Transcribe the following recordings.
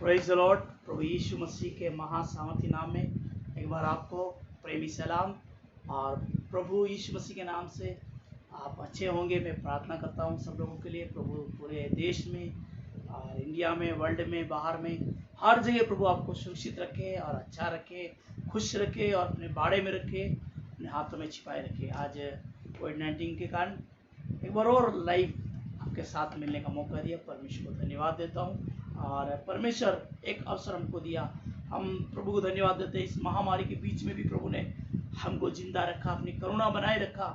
Praise the Lord. प्रभु यीशु मसीह के महासामर्थी नाम में एक बार आपको प्रेमी सलाम। और प्रभु यीशु मसीह के नाम से आप अच्छे होंगे मैं प्रार्थना करता हूँ सब लोगों के लिए। प्रभु पूरे देश में और इंडिया में, वर्ल्ड में, बाहर में, हर जगह प्रभु आपको सुरक्षित रखे और अच्छा रखे, खुश रखे और अपने बाड़े में रखे, अपने हाथों में छिपाए रखे। आज कोविड-19 के कारण एक बार और लाइव आपके साथ मिलने का मौका दिया, परमेश्वर को धन्यवाद देता हूँ। और परमेश्वर एक अवसर हमको दिया, हम प्रभु को धन्यवाद देते हैं। इस महामारी के बीच में भी प्रभु ने हमको जिंदा रखा, अपनी करुणा बनाए रखा,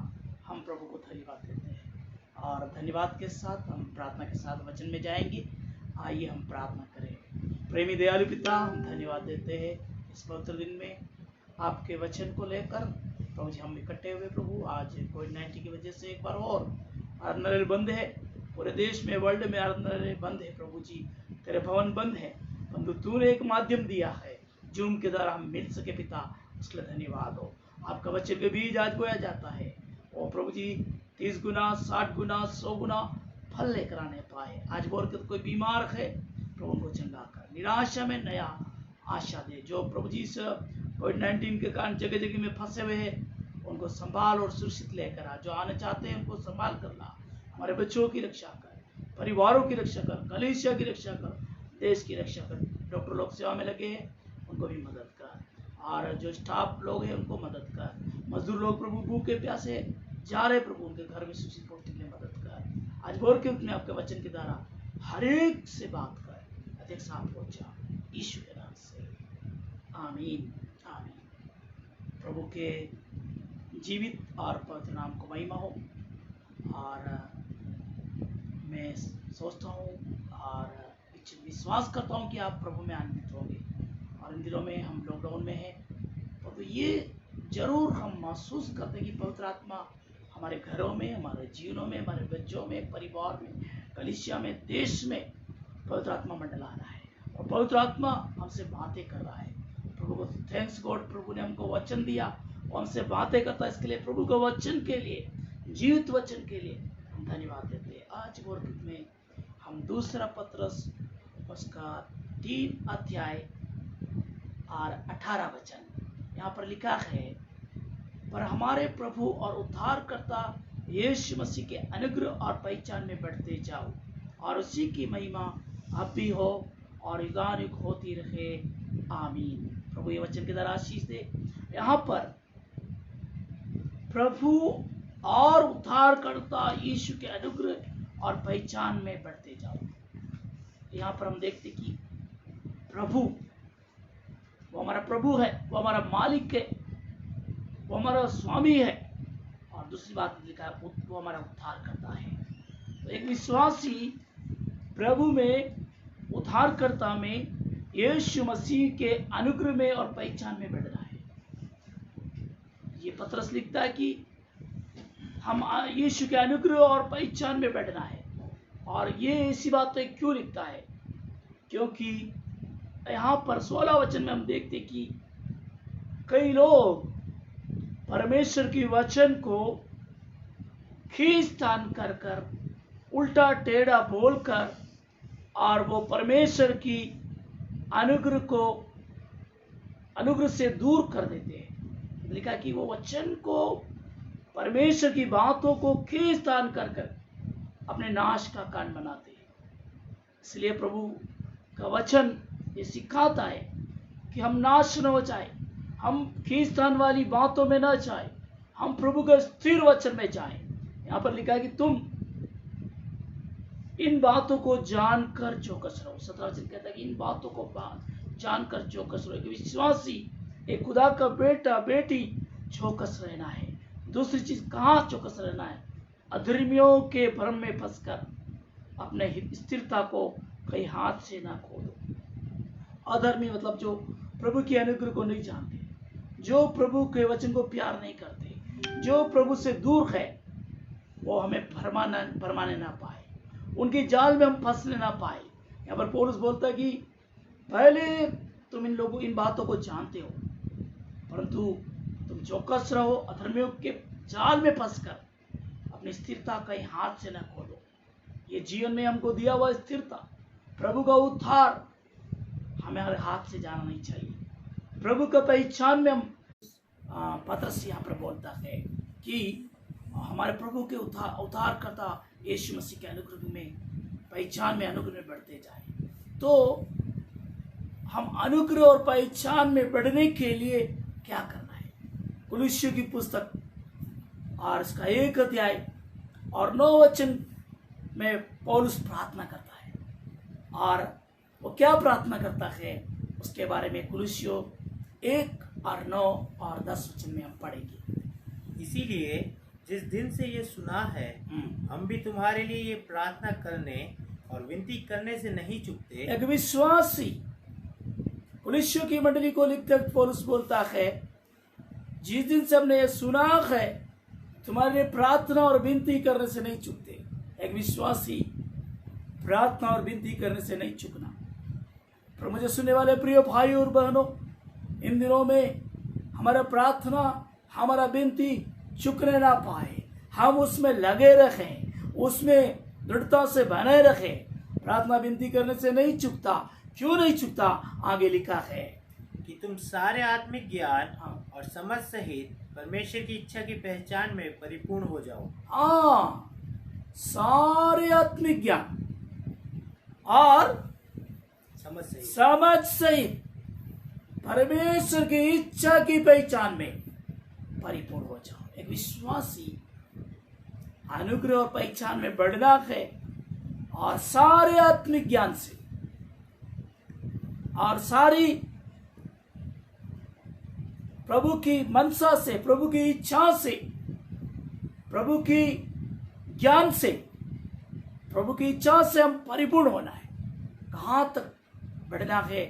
हम प्रभु को धन्यवाद देते हैं। और धन्यवाद के साथ हम प्रार्थना के साथ वचन में जाएंगे। आइए हम प्रार्थना करें। प्रेमी दयालु पिता, हम धन्यवाद देते हैं इस पवित्र दिन में आपके वचन को लेकर। प्रभु जी, हम इकट्ठे हुए प्रभु, आज कोविड-19 की वजह से एक बार और आराधनालय बंद है, पूरे देश में, वर्ल्ड में आराधनालय बंद है। प्रभु जी, तेरे भवन बंद है, परंतु तूने एक माध्यम दिया है जूम के द्वारा हम मिल सके पिता, उसके लिए धन्यवाद हो। आपका वचन के बीज आज बोया जाता है, ओ प्रभु जी 30 गुना, 60 गुना, 100 गुना फल लेकर आने पाए। आज बोल के कोई बीमार है प्रभु उनको चंगा कर, निराशा में नया आशा दे। जो प्रभु जी इस कोविड-19 के कारण जगह जगह में फंसे हुए हैं उनको संभाल और सुरक्षित लेकर आ। जो आना चाहते हैं उनको संभाल कर ला। हमारे बच्चों की रक्षा कर, परिवारों की रक्षा कर, कलीसिया की रक्षा कर, देश की रक्षा कर। डॉक्टर लोग सेवा में लगे हैं उनको भी मदद कर, और जो स्टाफ लोग हैं उनको मदद कर। मजदूर लोग प्रभु भूखे प्यासे जा रहे प्रभु, उनके घर में सुरक्षित पहुंचने के लिए मदद कर। आज भोर के उठने आपके वचन के द्वारा हर एक से बात कर, अधिक साथ पहुंचा यीशु के नाम से, आमीन आमीन। प्रभु के जीवित और पवित्र नाम को महिमा हो। और मैं सोचता हूँ और विश्वास करता हूँ कि आप प्रभु में आनंदित होंगे। और इन दिनों में हम लॉकडाउन में हैं, तो ये जरूर हम महसूस करते हैं कि पवित्र आत्मा हमारे घरों में, हमारे जीवनों में, हमारे बच्चों में, परिवार में, कलीसिया में, देश में पवित्र आत्मा मंडला रहा है और पवित्र आत्मा हमसे बातें कर रहा है। प्रभु को थैंक्स गॉड, प्रभु ने हमको वचन दिया, वो हमसे बातें करता है। इसके लिए प्रभु के वचन के लिए, जीवित वचन के लिए हम धन्यवाद देते हैं। आज वर्ग में हम दूसरा पत्रस उसका 3 अध्याय और 18 वचन यहाँ पर लिखा है, पर हमारे प्रभु और उद्धारकर्ता यीशु मसीह के अनुग्रह और पहचान में बढ़ते जाओ, और उसी की महिमा अब भी हो और युगानुग होती रहे, आमीन। प्रभु ये वचन के द्वारा आशीष दे। यहाँ पर प्रभु और उद्धारकर्ता यीशु के अनुग्रह और पहचान में बढ़ते जाओ। यहाँ पर हम देखते कि प्रभु वो हमारा प्रभु है, वो हमारा मालिक है, वो हमारा स्वामी है। और दूसरी बात लिखा है वो हमारा उद्धार करता है। तो एक विश्वासी प्रभु में, उद्धारकर्ता में, यीशु मसीह के अनुग्रह में और पहचान में बढ़ रहा है। ये पत्रस लिखता है कि हम यीशु के अनुग्रह और पहचान में बढ़ना है। और ये ऐसी बातें क्यों लिखता है? क्योंकि यहाँ पर 16 वचन में हम देखते कि कई लोग परमेश्वर की वचन को खींचतान कर कर, उल्टा टेढ़ा बोलकर, और वो परमेश्वर की अनुग्रह से दूर कर देते हैं। लिखा कि वो वचन को, परमेश्वर की बातों को खींचतान कर कर अपने नाश का कारण बनाते हैं। इसलिए प्रभु का वचन ये सिखाता है कि हम नाश न हो जाए, हम खींचतान वाली बातों में न जाए, हम प्रभु के स्थिर वचन में जाएं। यहाँ पर लिखा है कि तुम इन बातों को जानकर चौकस रहो। 17 वचन कहता है कि इन बातों को जानकर चौकस रहो। विश्वासी, एक खुदा का बेटा बेटी चौकस रहना है। दूसरी चीज, कहाँ चौकस रहना है? अधर्मियों के भ्रम में फंसकर अपने स्थिरता को कहीं हाथ से ना खो दो। अधर्मी मतलब जो प्रभु के अनुग्रह को नहीं जानते, जो प्रभु के वचन को प्यार नहीं करते, जो प्रभु से दूर है, वो हमें भरमाने ना पाए, उनकी जाल में हम फंसने ना पाए। यहाँ पर पौलुस बोलता है कि पहले तुम इन बातों को जानते हो, परंतु तुम चौकस रहो, अधर्मियों के जाल में फंसकर अपनी स्थिरता कहीं हाथ से न खो दो। ये जीवन में हमको दिया हुआ स्थिरता, प्रभु का उद्धार, हमारे हाथ से जाना नहीं चाहिए। प्रभु का पहचान में हम पतरस यहाँ पर बोलता है कि हमारे प्रभु के उद्धार करता यीशु मसीह के अनुग्रह में पहचान में अनुग्रह में बढ़ते जाए। तो हम अनुग्रह और पहचान में बढ़ने के लिए क्या करना है? कुलुस्सियों की पुस्तक और इसका 1 अध्याय और 9 वचन में पौलुस प्रार्थना करता है, और वो क्या प्रार्थना करता है उसके बारे में कुलुस्सियों 1 और 9 और 10 वचन में हम पढ़ेंगे। इसीलिए जिस दिन से ये सुना है हम भी तुम्हारे लिए ये प्रार्थना करने और विनती करने से नहीं चूकते। एक विश्वासी कुलुस्सियों की मंडली को लिखकर पौलुस बोलता है, जिस दिन से हमने ये सुना है तुम्हारे लिए प्रार्थना और विनती करने से नहीं चूकते। एक विश्वासी प्रार्थना और विनती करने से नहीं चूकना। पर मुझे सुनने वाले प्रिय भाई और बहनों, इन दिनों में हमारा प्रार्थना हमारा विनती चुकने ना पाए, हम उसमें लगे रहें, उसमें दृढ़ता से बने रहें। प्रार्थना विनती करने से नहीं चुकता। क्यों नहीं चुकता? आगे लिखा है कि तुम सारे आत्मिक ज्ञान और समझ सहित परमेश्वर की इच्छा की पहचान में परिपूर्ण हो जाओ। हाँ, सारे आत्मिक ज्ञान और समझ सहित परमेश्वर की इच्छा की पहचान में परिपूर्ण हो जाओ। एक विश्वासी अनुग्रह और पहचान में बढ़ना है, और सारे आत्मिक ज्ञान से और सारी प्रभु की मनसा से, प्रभु की इच्छा से, प्रभु की ज्ञान से, प्रभु की इच्छा से हम परिपूर्ण होना है। कहाँ तक बढ़ना है?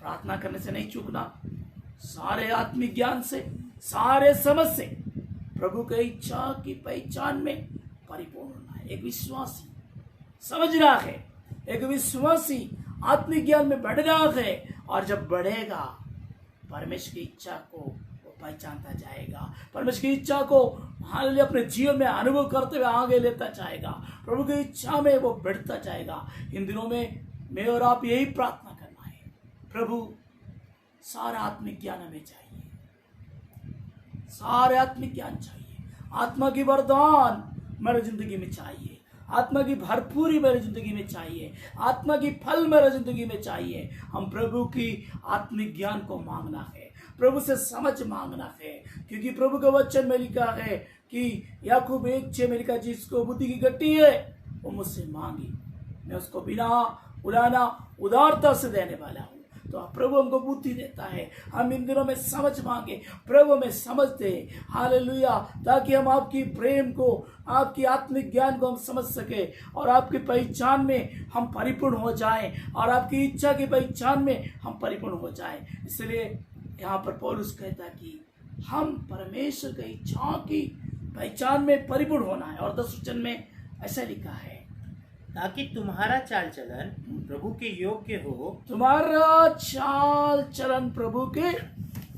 प्रार्थना करने से नहीं चूकना, सारे आत्मिक ज्ञान से, सारे समझ से, प्रभु की इच्छा की पहचान में परिपूर्ण होना है। एक विश्वासी समझना है, एक विश्वासी आत्मिक ज्ञान में बढ़ना है, और जब बढ़ेगा परमेश्वर की इच्छा को वो पहचानता जाएगा, परमेश्वर की इच्छा को हाल अपने जीवन में अनुभव करते हुए आगे लेता जाएगा, प्रभु की इच्छा में वो बढ़ता जाएगा। इन दिनों में मैं और आप यही प्रार्थना करना है, प्रभु सारा आत्मिक ज्ञान हमें चाहिए, सारे आत्मिक ज्ञान चाहिए, आत्मा की वरदान मेरी जिंदगी में चाहिए, आत्मा की भरपूरी मेरी जिंदगी में चाहिए, आत्मा की फल मेरी जिंदगी में चाहिए। हम प्रभु की आत्मिक ज्ञान को मांगना है, प्रभु से समझ मांगना है, क्योंकि प्रभु का वचन में लिखा है कि याकूब 1:6 में लिखा, जिसको बुद्धि की गट्टी है वो मुझसे मांगी, मैं उसको बिना उड़ाना उदारता से देने वाला हूँ। तो प्रभु हमको बुद्धि देता है, हम इन दिनों में समझ मांगे, प्रभु में समझ दे, हालेलुया, ताकि हम आपकी प्रेम को, आपकी आत्मिक ज्ञान को हम समझ सके, और आपकी पहचान में हम परिपूर्ण हो जाएं, और आपकी इच्छा की पहचान में हम परिपूर्ण हो जाएं। इसलिए यहाँ पर पौलुस कहता कि हम परमेश्वर की इच्छा की पहचान में परिपूर्ण होना है। और 10 वचन में ऐसा लिखा है, ताकि तुम्हारा चाल चलन प्रभु के योग्य हो। तुम्हारा चाल चलन प्रभु के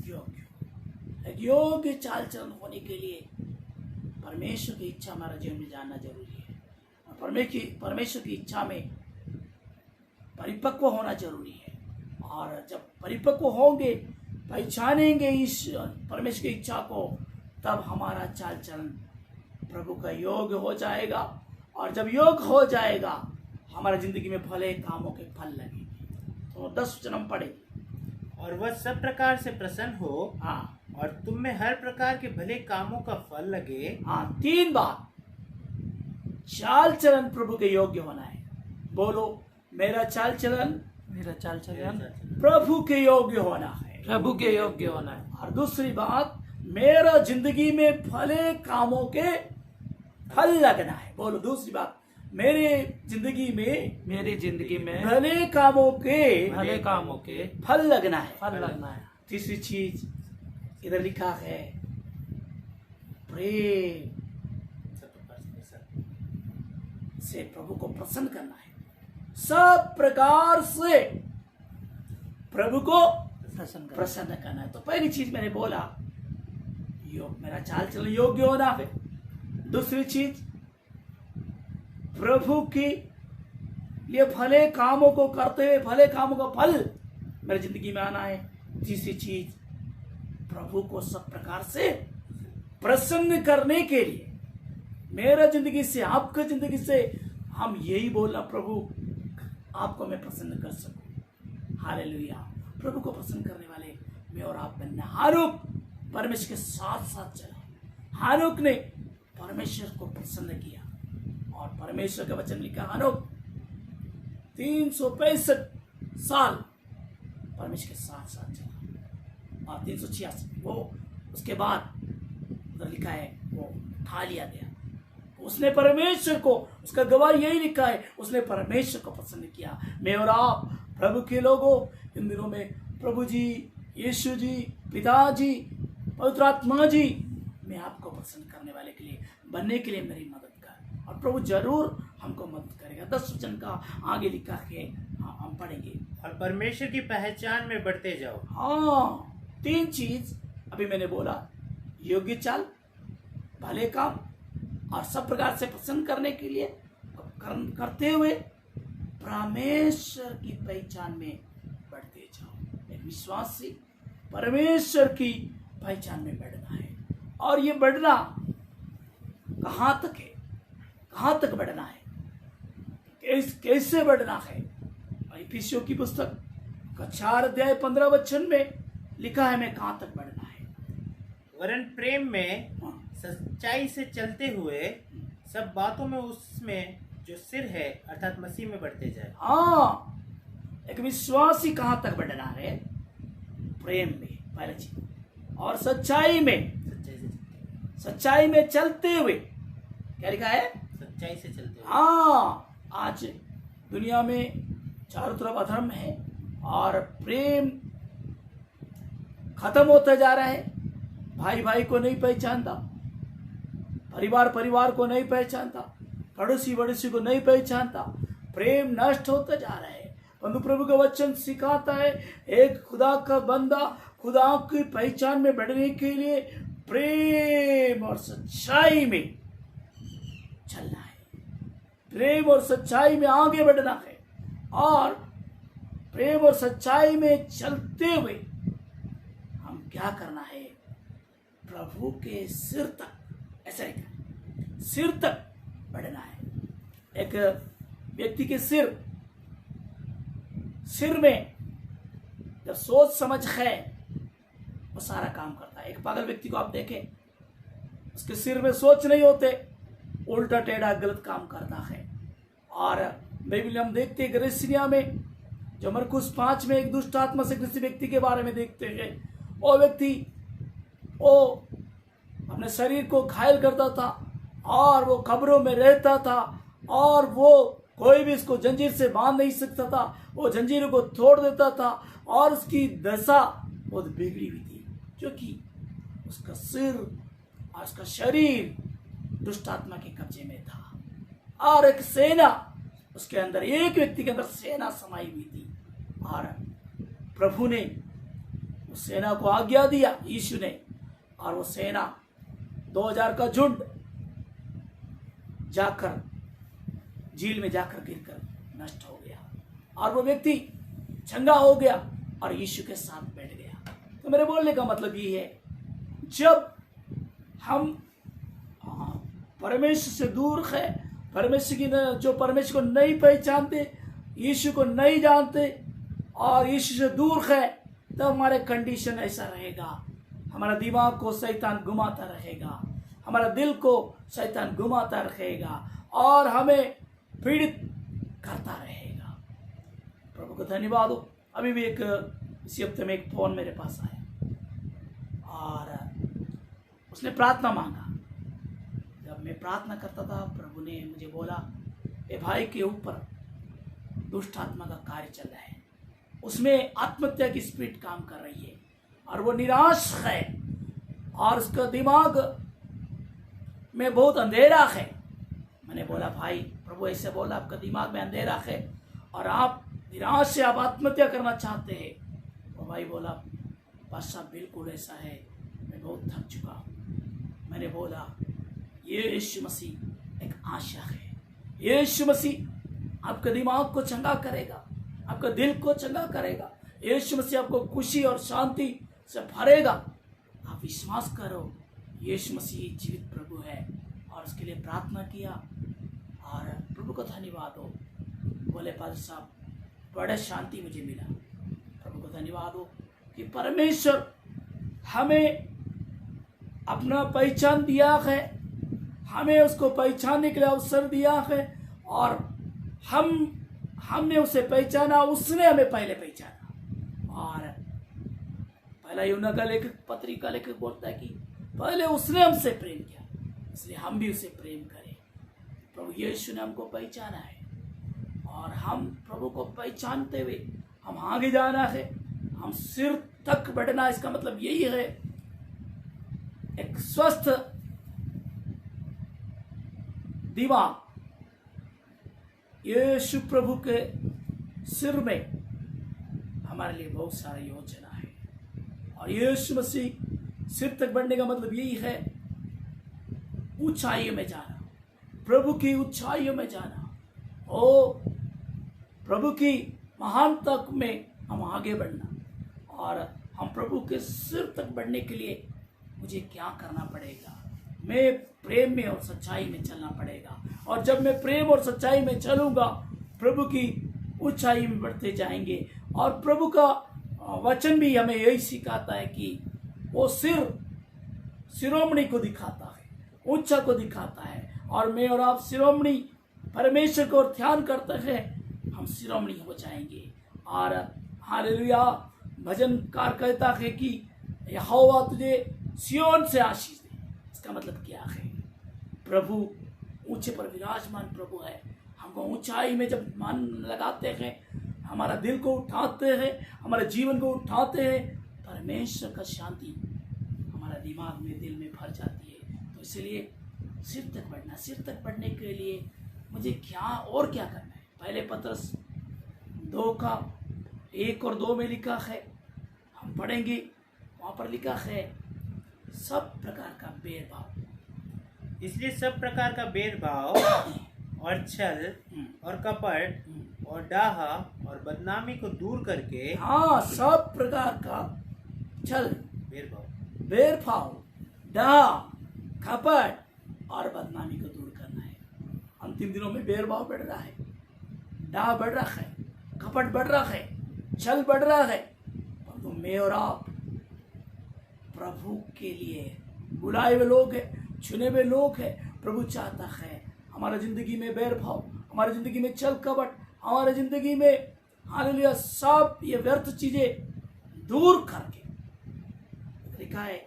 योग्य हो। एक योग्य चाल चलन होने के लिए परमेश्वर की इच्छा हमारा जीवन में जानना जरूरी है, और परमेश्वर की इच्छा में परिपक्व होना जरूरी है। और जब परिपक्व होंगे, पहचानेंगे इस परमेश्वर की इच्छा को, तब हमारा चाल चलन प्रभु का योग्य हो जाएगा, और जब योग हो जाएगा हमारा जिंदगी में भले कामों के फल लगेंगे। तो 10 वचन हम पढ़े, और वह सब प्रकार से प्रसन्न हो, हाँ, और तुम में हर प्रकार के भले कामों का फल लगे। हाँ, 3 बात चाल चलन प्रभु के योग्य होना है। बोलो, मेरा चाल चलन प्रभु के योग्य होना है, प्रभु के योग्य होना है। और दूसरी बात, मेरा जिंदगी में भले कामों के फल लगना है। बोलो, दूसरी बात, मेरी जिंदगी में भले कामों के फल लगना है। तीसरी चीज इधर लिखा है, प्रेम से प्रभु को प्रसन्न करना है, सब प्रकार से प्रभु को प्रसन्न करना है। तो पहली चीज मैंने बोला, मेरा चाल चलन योग्य होना है। दूसरी चीज, प्रभु की लिए भले कामों को करते हुए भले कामों का फल मेरी जिंदगी में आना है। तीसरी चीज, प्रभु को सब प्रकार से प्रसन्न करने के लिए, मेरा जिंदगी से, आपका जिंदगी से हम यही बोलना, प्रभु आपको मैं प्रसन्न कर सकूं। हालेलुया। प्रभु को प्रसन्न करने वाले मैं और आप बनना। हानुक परमेश्वर के साथ साथ चला। हानुक ने परमेश्वर को प्रसन्न किया और परमेश्वर का वचन लिखा, हानुक 365 साल परमेश्वर के साथ साथ चला और 386 वो उसके बाद उधर लिखा है वो उठा लिया गया। उसने परमेश्वर को, उसका गवाह यही लिखा है, उसने परमेश्वर को प्रसन्न किया। मैं और आप प्रभु के लोगों इन दिनों में प्रभु जी, यीशु जी, पिताजी, पवित्र आत्मा जी, मैं आपको प्रसन्न करने वाले के लिए, बनने के लिए मेरी मदद कर, और प्रभु जरूर हमको मदद करेगा। 10 वचन का आगे लिखा है, हम पढ़ेंगे। और परमेश्वर की पहचान में बढ़ते जाओ। हाँ, 3 चीज अभी मैंने बोला, योग्य चाल, भले काम और सब प्रकार से प्रसन्न करने के लिए करते हुए परमेश्वर की पहचान में बढ़ते जाओ। एक विश्वासी परमेश्वर की पहचान में बढ़ना है। और ये बढ़ना कहाँ तक है, कहाँ तक बढ़ना है, कैसे बढ़ना है? इफिसियों की पुस्तक का 4 अध्याय 15 वचन में लिखा है मैं कहाँ तक बढ़ना है। वरन प्रेम में सच्चाई से चलते हुए सब बातों में उसमें जो सिर है अर्थात मसीह में बढ़ते जाए। हाँ, एक विश्वासी कहाँ तक बढ़ना है? प्रेम में, पहले चीज, और सच्चाई में, सच्चाई में चलते हुए। क्या लिखा है? सच्चाई से चलते हुए। हाँ, आज दुनिया में चारों तरफ अधर्म है और प्रेम खत्म होता जा रहा है। भाई भाई को नहीं पहचानता, परिवार परिवार को नहीं पहचानता, पड़ोसी पड़ोसी को नहीं पहचानता, प्रेम नष्ट होता जा रहा है। परंतु प्रभु का वचन सिखाता है, एक खुदा का बंदा खुदा की पहचान में बढ़ने के लिए प्रेम और सच्चाई में चलना है, प्रेम और सच्चाई में आगे बढ़ना है। और प्रेम और सच्चाई में चलते हुए हम क्या करना है? प्रभु के सिर तक, ऐसा नहीं, सिर तक बढ़ना है। एक व्यक्ति के सिर में जब सोच समझ है वो सारा काम करता है। एक पागल व्यक्ति को आप देखें, उसके सिर में सोच नहीं होते, उल्टा टेढ़ा गलत काम करता है। और बाइबल हम देखते हैं गलतियां में, जो मरकुस 5 में एक दुष्ट आत्मा से किसी व्यक्ति के बारे में देखते हैं। वो व्यक्ति वो अपने शरीर को घायल करता था और वो कब्रों में रहता था और वो कोई भी इसको जंजीर से बांध नहीं सकता था, वो जंजीरों को तोड़ देता था और उसकी दशा बहुत बिगड़ी हुई थी, क्योंकि उसका सिर और उसका शरीर दुष्ट आत्मा के कब्जे में था। और एक सेना उसके अंदर, एक व्यक्ति के अंदर सेना समाई हुई थी। और प्रभु ने उस सेना को आज्ञा दिया, यीशु ने, और वो सेना 2000 का झुंड जाकर झील में जाकर गिरकर नष्ट हो गया और वो व्यक्ति चंगा हो गया और यीशु के साथ बैठ गया। तो मेरे बोलने का मतलब ये है, जब हम परमेश्वर से दूर है, परमेश्वर की जो परमेश्वर को नहीं पहचानते, यीशु को नहीं जानते और यीशु से दूर है, तब हमारे कंडीशन ऐसा रहेगा। हमारा दिमाग को शैतान घुमाता रहेगा, हमारा दिल को शैतान घुमाता रहेगा और हमें पीड़ित करता रहेगा। प्रभु को धन्यवाद हो। अभी भी इसी हफ्ते में एक फोन मेरे पास आया और उसने प्रार्थना मांगा। जब मैं प्रार्थना करता था, प्रभु ने मुझे बोला, ए भाई के ऊपर दुष्ट आत्मा का कार्य चल रहा है, उसमें आत्महत्या की स्पिरिट काम कर रही है और वो निराश है और उसका दिमाग में बहुत अंधेरा है। मैंने बोला, भाई प्रभु ऐसे बोला, आपका दिमाग में अंधेरा है और आप निराश से आप आत्महत्या करना चाहते हैं। वो भाई बोला, बादशाह बिल्कुल ऐसा है, मैं बहुत थक चुका हूँ। मैंने बोला, ये यीशु मसीह एक आशा है, यीशु मसीह आपके दिमाग को चंगा करेगा, आपका दिल को चंगा करेगा। यीशु मसीह आपको खुशी और शांति से भरेगा। आप विश्वास करो, यीशु मसीह जीवित प्रभु है, और उसके लिए प्रार्थना किया और प्रभु को धन्यवाद हो। बोले पादर साहब, बड़ा शांति मुझे मिला। प्रभु को धन्यवाद हो कि परमेश्वर हमें अपना पहचान दिया है, हमें उसको पहचानने के लिए अवसर दिया है, और हमने उसे पहचाना, उसने हमें पहले पहचाना। और पहला यूहन्ना का लेखक, पत्री का लेखक बोलता है कि पहले उसने हमसे प्रेम किया, इसलिए हम भी उसे प्रेम करें। प्रभु यीशु ने हमको पहचाना है, और हम प्रभु को पहचानते हुए हम आगे जाना है, हम सिर तक बढ़ना। इसका मतलब यही है, एक स्वस्थ दिमाग यीशु प्रभु के सिर में हमारे लिए बहुत सारा योजना है। और यीशु मसीह सिर तक बढ़ने का मतलब यही है, ऊंचाइयों में जाना, प्रभु की ऊंचाइयों में जाना, ओ प्रभु की महानता में हम आगे बढ़ना। और हम प्रभु के सिर तक बढ़ने के लिए मुझे क्या करना पड़ेगा? मैं प्रेम में और सच्चाई में चलना पड़ेगा। और जब मैं प्रेम और सच्चाई में चलूंगा, प्रभु की ऊंचाई में बढ़ते जाएंगे। और प्रभु का वचन भी हमें यही सिखाता है कि वो शिरोमणि को दिखाता है, ऊंचा को दिखाता है। और मैं और आप शिरोमणि परमेश्वर को ध्यान करते हैं, हम शिरोमणि हो जाएंगे। और हालेलुया, भजनकार कहता है कि यहोवा तुझे सियोन से आशीष दे। इसका मतलब क्या है? प्रभु ऊंचे पर विराजमान प्रभु है। हमको ऊंचाई में जब मन लगाते हैं, हमारा दिल को उठाते हैं, हमारे जीवन को उठाते हैं, परमेश्वर का शांति हमारा दिमाग में, दिल में भर जाती है। तो इसलिए सिर तक बढ़ना, सिर तक बढ़ने के लिए मुझे क्या करना है? पहले पत्रस 2:1 और 2 में लिखा है, हम पढ़ेंगे, वहां पर लिखा है सब प्रकार का भेदभाव। इसलिए सब प्रकार का भेदभाव और छल और कपट और डाह और बदनामी को दूर करके, हाँ, सब प्रकार का छल, भेदभाव, डाह, कपट और बदनामी को दूर करना है। अंतिम दिनों में भेदभाव बढ़ रहा है, डाह बढ़ रहा है, कपट बढ़ रहा है, छल बढ़ रहा है। परंतु मैं और आप प्रभु के लिए बुलाए हुए लोग हैं, चुने हुए लोग हैं। प्रभु चाहता है हमारा जिंदगी में भेदभाव, हमारी जिंदगी में छल कपट, हमारी जिंदगी में हालेलुया सब ये व्यर्थ चीजें दूर करके, लिखा है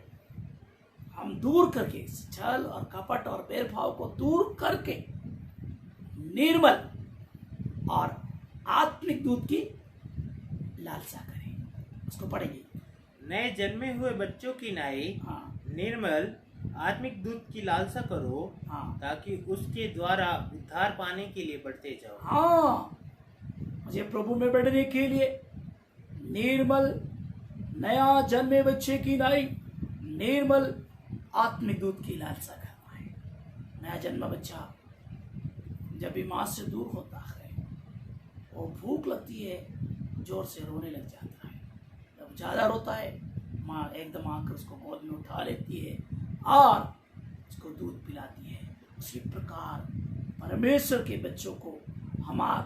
हम दूर करके, छल और कपट और भेदभाव को दूर करके निर्मल और आत्मिक दूध की लालसा करें। उसको पढ़ेंगे। नए जन्मे हुए बच्चों की नाई, हाँ, निर्मल आत्मिक दूध की लालसा करो, हाँ, ताकि उसके द्वारा उद्धार पाने के लिए बढ़ते जाओ। हाँ, मुझे प्रभु में बढ़ने के लिए निर्मल नया जन्मे बच्चे की नाई, निर्मल आत्मिक दूध की लालसा करना है। नया जन्मा बच्चा जब भी मां से दूर होता है, वो भूख लगती है, जोर से रोने लग जाता है। जब ज़्यादा रोता है, माँ एकदम आकर उसको गोद में उठा लेती है और उसको दूध पिलाती है। उसी प्रकार परमेश्वर के बच्चों को,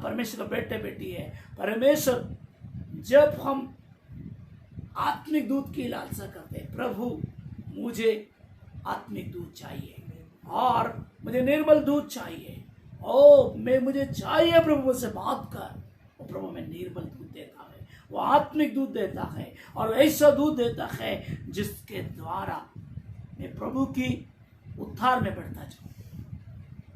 परमेश्वर का बेटे बेटी है, परमेश्वर जब हम आत्मिक दूध की लालसा करते हैं, प्रभु मुझे आत्मिक दूध चाहिए और मुझे निर्मल दूध चाहिए, मुझे चाहिए प्रभु, मुझसे बात कर। वो प्रभु में निर्मल दूध देता है, वो आत्मिक दूध देता है, और ऐसा दूध देता है जिसके द्वारा मैं प्रभु की उद्धार में बढ़ता जाऊं।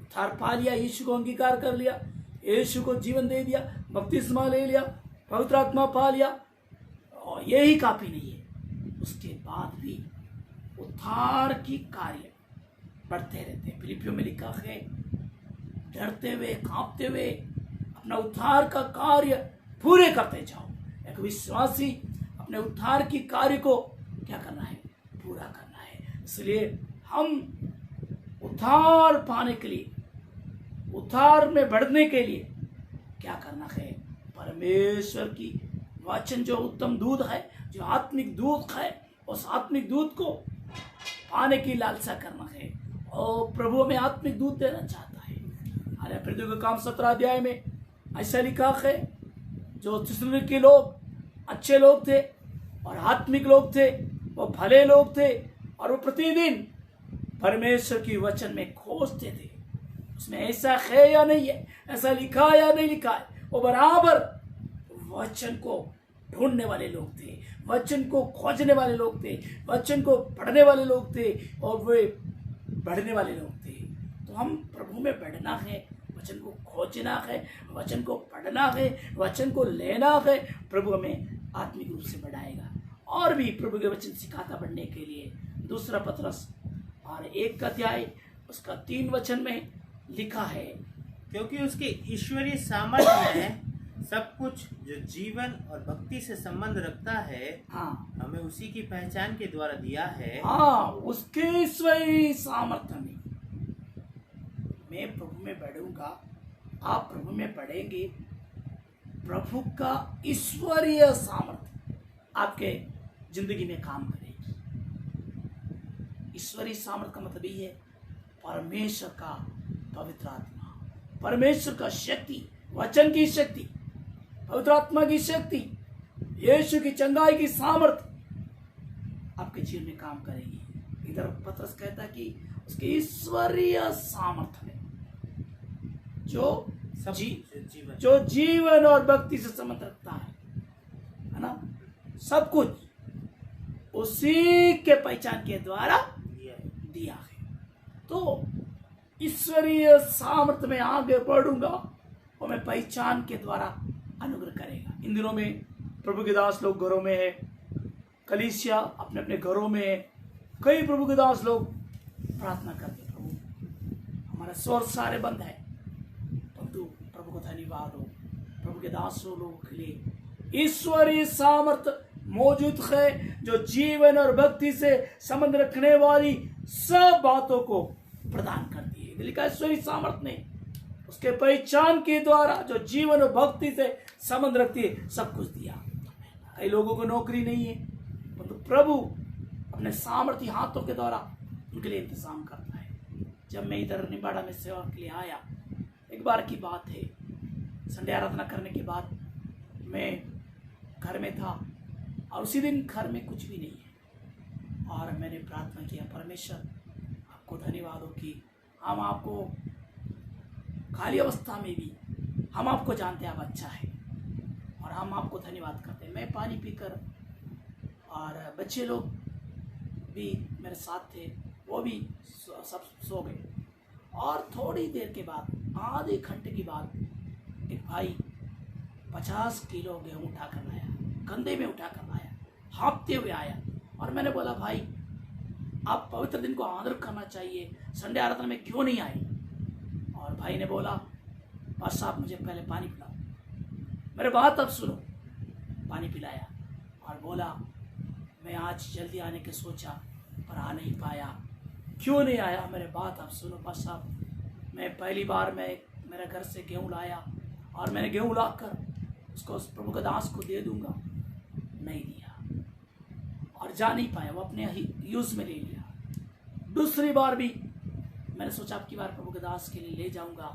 उद्धार पा लिया, यीशु को अंगीकार कर लिया, यीशु को जीवन दे दिया, बपतिस्मा ले लिया, पवित्र आत्मा पा लिया, और यही काफी नहीं है, उसके बाद भी उद्धार की कार्य बढ़ते रहते हैं। फिलिपियों में लिखा है, डरते हुए कांपते हुए अपना उद्धार का कार्य पूरे करते जाओ। एक विश्वासी अपने उद्धार की कार्य को क्या करना है? पूरा करना है। इसलिए हम उद्धार पाने के लिए, उद्धार में बढ़ने के लिए क्या करना है? परमेश्वर की वचन जो उत्तम दूध है, जो आत्मिक दूध है, उस आत्मिक दूध को पाने की लालसा करना है। और प्रभु हमें आत्मिक दूध देना चाहता है। अरे फिर का काम 17 अध्याय में ऐसा लिखा है, जो थिस्सलुनीके के लोग अच्छे लोग थे और आत्मिक लोग थे, वो भले लोग थे, और वो प्रतिदिन परमेश्वर की वचन में खोजते थे उसमें ऐसा है या नहीं है, ऐसा लिखा है या नहीं लिखा है। वो बराबर वचन को ढूंढने वाले लोग थे, वचन को खोजने वाले लोग थे, वचन को पढ़ने वाले लोग थे, और वे बढ़ने वाले लोग थे। तो हम प्रभु में बढ़ना है, वचन को खोजना है, वचन को पढ़ना है, वचन को लेना है। प्रभु हमें आत्मिक रूप से बढ़ाएगा। और भी प्रभु के वचन सिखाता बढ़ने के लिए 2 पतरस और 1 अध्याय उसका 3 वचन में लिखा है, क्योंकि उसके ईश्वरीय सामर्थ्य में सब कुछ जो जीवन और भक्ति से संबंध रखता है, हाँ, हमें उसी की पहचान के द्वारा दिया है। हाँ, उसके ईश्वरीय सामर्थ्य में मैं प्रभु में बढ़ूंगा, आप प्रभु में बढ़ेंगे। प्रभु का ईश्वरीय सामर्थ्य आपके जिंदगी में काम करेगी। ईश्वरीय सामर्थ्य का मतलब ये है परमेश्वर का पवित्र आत्मा, परमेश्वर का शक्ति, वचन की शक्ति, पवित्र आत्मा की शक्ति, यीशु की चंगाई की सामर्थ्य आपके जीवन में काम करेगी। इधर पतरस कहता है कि उसके ईश्वरीय सामर्थ्य में जो जीवन और भक्ति से संबंध रखता है ना, सब कुछ उसी के पहचान के द्वारा दिया है। तो ईश्वरीय सामर्थ्य में आगे बढ़ूंगा, और मैं पहचान के द्वारा अनुग्रह करेगा। इन दिनों में प्रभु के दास लोग घरों में है, कलीसिया अपने अपने घरों में है, कई प्रभु के दास लोग प्रार्थना करते, प्रभु हमारा स्वर सारे बंद है, परंतु प्रभु को धन्यवाद हो, प्रभु के दासों लोगों के लिए ईश्वरीय सामर्थ्य मौजूद है, जो जीवन और भक्ति से संबंध रखने वाली सब बातों को प्रदान करती है। लिखा ईश्वरीय सामर्थ्य ने उसके पहचान के द्वारा जो जीवन और भक्ति से संबंध रखती है सब कुछ दिया। कई लोगों को नौकरी नहीं है, परंतु प्रभु अपने सामर्थ्य हाथों के द्वारा उनके लिए इंतजाम करता है। जब मैं इधर निबाड़ा में सेवा के लिए आया, एक बार की बात है, संडे आराधना करने के बाद मैं घर में था, और उसी दिन घर में कुछ भी नहीं है, और मैंने प्रार्थना किया, परमेश्वर आपको धन्यवाद हो कि हम आपको खाली अवस्था में भी हम आपको जानते हैं, आप अच्छा है, और हम आपको धन्यवाद करते हैं। मैं पानी पीकर, और बच्चे लोग भी मेरे साथ थे, वो भी सब सो गए। और थोड़ी देर के बाद, आधे घंटे के बाद, एक भाई 50 किलो गेहूँ उठा कर लाया, कंधे में उठा कर लाया, हाँफते हुए आया। और मैंने बोला, भाई आप पवित्र दिन को आदर करना चाहिए, संडे आराधना में क्यों नहीं आए? और भाई ने बोला, पास्टर साहब मुझे पहले पानी पिलाओ। मेरे बात अब सुनो। पानी पिलाया और बोला, मैं आज जल्दी आने के सोचा पर आ नहीं पाया। क्यों नहीं आया? मेरे बात अब सुनो पास्टर साहब, मैं पहली बार मेरे घर से गेहूँ लाया, और मैंने गेहूँ लाकर उसको उस प्रभु के दास को दे दूंगा, नहीं दिया, और जा नहीं पाया, वो अपने यूज में ले लिया। दूसरी बार भी मैंने सोचा अब की बार प्रभु के दास के लिए ले जाऊंगा,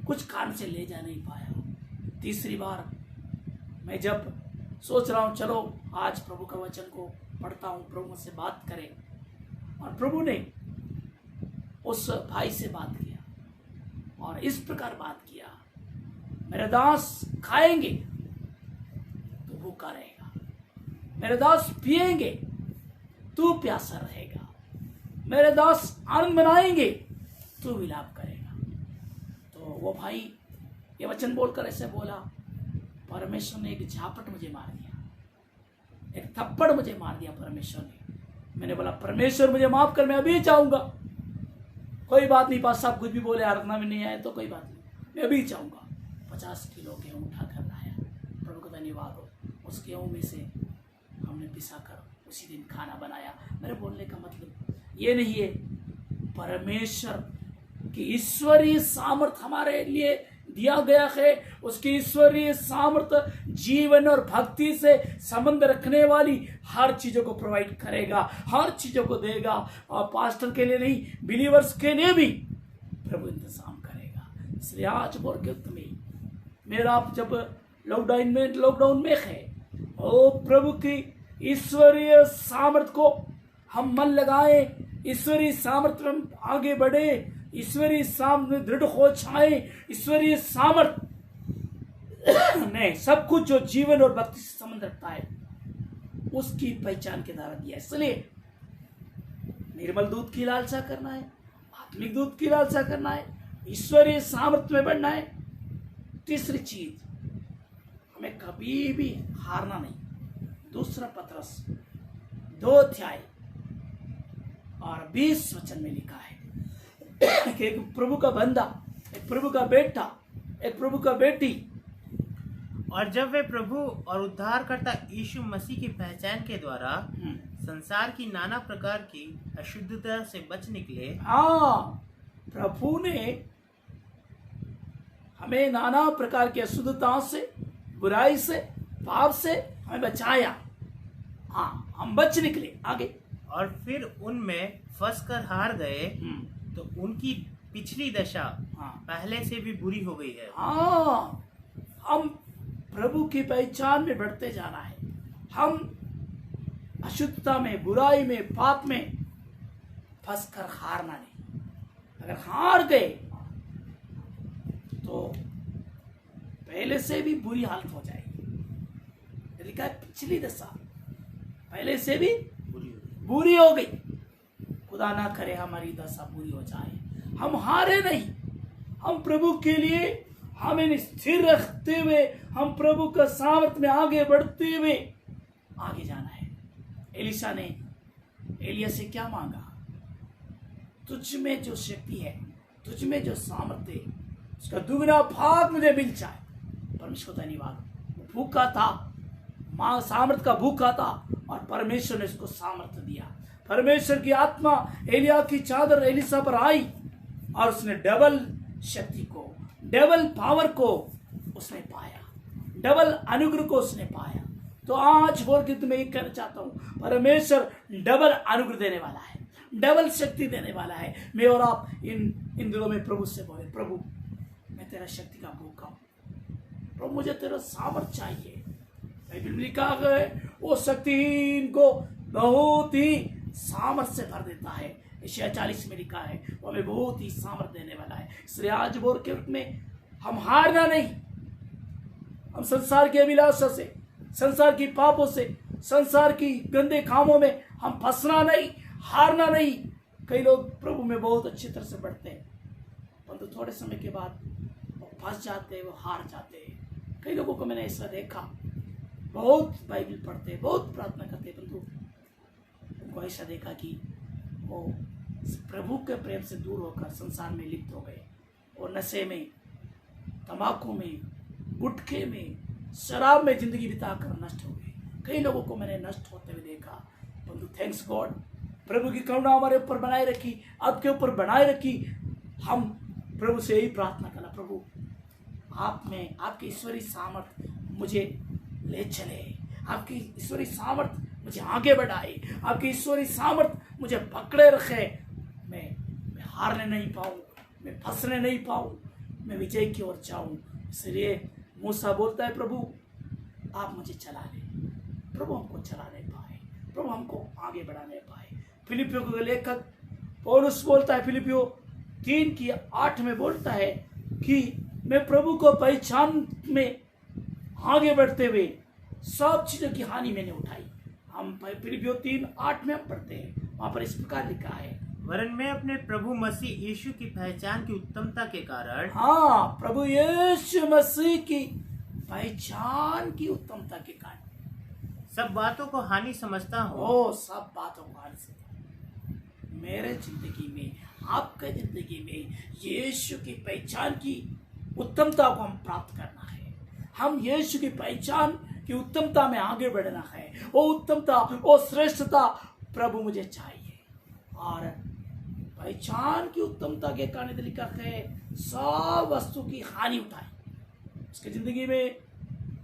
कुछ कारण से ले जा नहीं पाया। तीसरी बार मैं जब सोच रहा हूँ चलो आज प्रभु का वचन को पढ़ता हूँ, प्रभु मुझसे बात करे, और प्रभु ने उस भाई से बात किया और इस प्रकार बात किया, मेरे दास खाएंगे तो भूखा रहेगा, मेरे दास पिएंगे तू प्यासा रहेगा, मेरे दास आनंद मनाएंगे तू विलाप करेगा। तो वो भाई ये वचन बोलकर ऐसे बोला, परमेश्वर ने एक झापट मुझे मार दिया, एक थप्पड़ मुझे मार दिया परमेश्वर ने। मैंने बोला, परमेश्वर मुझे माफ कर, मैं अभी जाऊंगा। कोई बात नहीं, पास साहब कुछ भी बोले, आराधना में नहीं आए तो कोई बात नहीं, मैं अभी जाऊंगा। 50 किलो गेहूँ उठा कर लाया, प्रभु को धन्यवाद हो। उस गेहूँ में से हमने पिसा कर उसी दिन खाना बनाया। मेरे बोलने का मतलब ये नहीं है, परमेश्वर की ईश्वरीय सामर्थ हमारे लिए दिया गया है, उसकी ईश्वरीय सामर्थ जीवन और भक्ति से संबंध रखने वाली हर चीजों को प्रोवाइड करेगा, हर चीजों को देगा। और पास्टर के लिए नहीं, बिलीवर्स के लिए भी प्रभु इंतजाम करेगा। इसलिए आज बोल के तुम्हें मेरा आप जब लॉकडाउन में है, ओ प्रभु की ईश्वरीय सामर्थ को हम मन लगाए, ईश्वरीय सामर्थ में आगे बढ़े, ईश्वरीय सामर्थ में दृढ़ हो जाए। ईश्वरीय सामर्थ ने सब कुछ जो जीवन और भक्ति से संबंध रखता है उसकी पहचान के द्वारा दिया। इसलिए निर्मल दूध की लालसा करना है, आत्मिक दूध की लालसा करना है, ईश्वरीय सामर्थ में बढ़ना है। तीसरी चीज, हमें कभी भी हारना नहीं। दूसरा पत्रस 2 अध्याय और 20 वचन में लिखा है कि एक प्रभु का बंदा, एक प्रभु का बेटा, एक प्रभु का बेटी, और जब वे प्रभु और उद्धारकर्ता यीशु मसीह की पहचान के द्वारा संसार की नाना प्रकार की अशुद्धता से बच निकले। हाँ, प्रभु ने हमें नाना प्रकार की अशुद्धताओं से, बुराई से, पाप से हमें बचाया। हाँ, हम बच निकले आगे। और फिर उनमें फंस कर हार गए तो उनकी पिछली दशा पहले से भी बुरी हो गई है। हाँ, हम प्रभु की पहचान में बढ़ते जाना है। हम अशुद्धता में, बुराई में, पाप में फंस कर हारना नहीं। अगर हार गए तो पहले से भी बुरी हालत हो जाएगी। लिखा है पिछली दशा पहले से भी बुरी हो गई। खुदा ना करे हमारी दशा बुरी हो जाए। हम हारे नहीं, हम प्रभु के लिए हमें स्थिर रखते हुए, हम प्रभु का सामर्थ में आगे बढ़ते हुए आगे जाना है। एलिशा ने एलिया से क्या मांगा? तुझ में जो शक्ति है, तुझ में जो सामर्थ्य है, उसका दुगना भाग मुझे मिल जाए। परमेश्वर का धन्यवाद, भूखा था, मां सामर्थ का भूखा था और परमेश्वर ने उसको सामर्थ्य दिया। परमेश्वर की आत्मा एलिया की चादर एलिशा पर आई और उसने डबल शक्ति को, डबल पावर को उसने पाया, डबल अनुग्रह को उसने पाया। तो आज बोल के तुम्हें एक कहना चाहता हूं, परमेश्वर डबल अनुग्रह देने वाला है, डबल शक्ति देने वाला है। मैं और आप इन दिनों में प्रभु से बोले, प्रभु मैं तेरा शक्ति का भूखा हूं, प्रभु मुझे तेरा सामर्थ चाहिए। बाइबल में लिखा है वो शक्तिहीन को बहुत ही सामर्थ से भर देता है। यशायाह 40 में लिखा है वो हमें बहुत ही सामर्थ देने वाला है। इसलिए आज बोल के में हम हारना नहीं। हम संसार की अभिलाषा से, संसार की पापों से, संसार की गंदे कामों में हम फंसना नहीं, हारना नहीं। कई लोग प्रभु में बहुत अच्छी तरह से बढ़ते हैं परंतु थोड़े समय के बाद वो फंस जाते हैं, वो हार जाते हैं। कई लोगों को मैंने ऐसा देखा, बहुत बाइबल पढ़ते, बहुत प्रार्थना करते, परंतु उनको ऐसा देखा कि वो प्रभु के प्रेम से दूर होकर संसार में लिप्त हो गए और नशे में, तंबाकू में, गुटखे में, शराब में जिंदगी बिताकर नष्ट हो गए। कई लोगों को मैंने नष्ट होते हुए देखा, परंतु थैंक्स गॉड, प्रभु की करुणा हमारे ऊपर बनाए रखी, आपके ऊपर बनाए रखी। हम प्रभु से यही प्रार्थना करना, प्रभु आप में आपकी ईश्वरीय सामर्थ मुझे ले चले, आपकी ईश्वरीय सामर्थ मुझे आगे बढ़ाए, आपकी ईश्वरीय सामर्थ मुझे पकड़े रखे। मैं हारने नहीं पाऊँ, मैं फंसने नहीं पाऊँ, मैं विजय की ओर जाऊँ। इसलिए मूसा बोलता है, प्रभु आप मुझे चला लें। प्रभु हमको चला नहीं पाए, प्रभु हमको आगे बढ़ा नहीं पाए। फिलिपियों के लेखक पौलुस बोलता है, फिलिपियों 3:8 में बोलता है कि मैं प्रभु को पहचान में आगे बढ़ते हुए सब चीजों की हानि मैंने उठाई। हम फिलिपियों 3:8 में हम पढ़ते हैं, वहां पर इस प्रकार लिखा है, वरन मैं अपने प्रभु मसीह यीशु की पहचान की उत्तमता के कारण, हाँ प्रभु यीशु मसीह की पहचान की उत्तमता के कारण सब बातों को हानि समझता हूँ। ओ सब बातों को हानि समझता हूँ। मेरे जिंदगी में, आपके जिंदगी में यीशु की पहचान की उत्तमता को हम प्राप्त करना है। हम यीशु की पहचान की उत्तमता में आगे बढ़ना है। वो उत्तमता, वो श्रेष्ठता प्रभु मुझे चाहिए। और पहचान की उत्तमता के कारण लिखा है सब वस्तु की हानि उठाई। उसकी जिंदगी में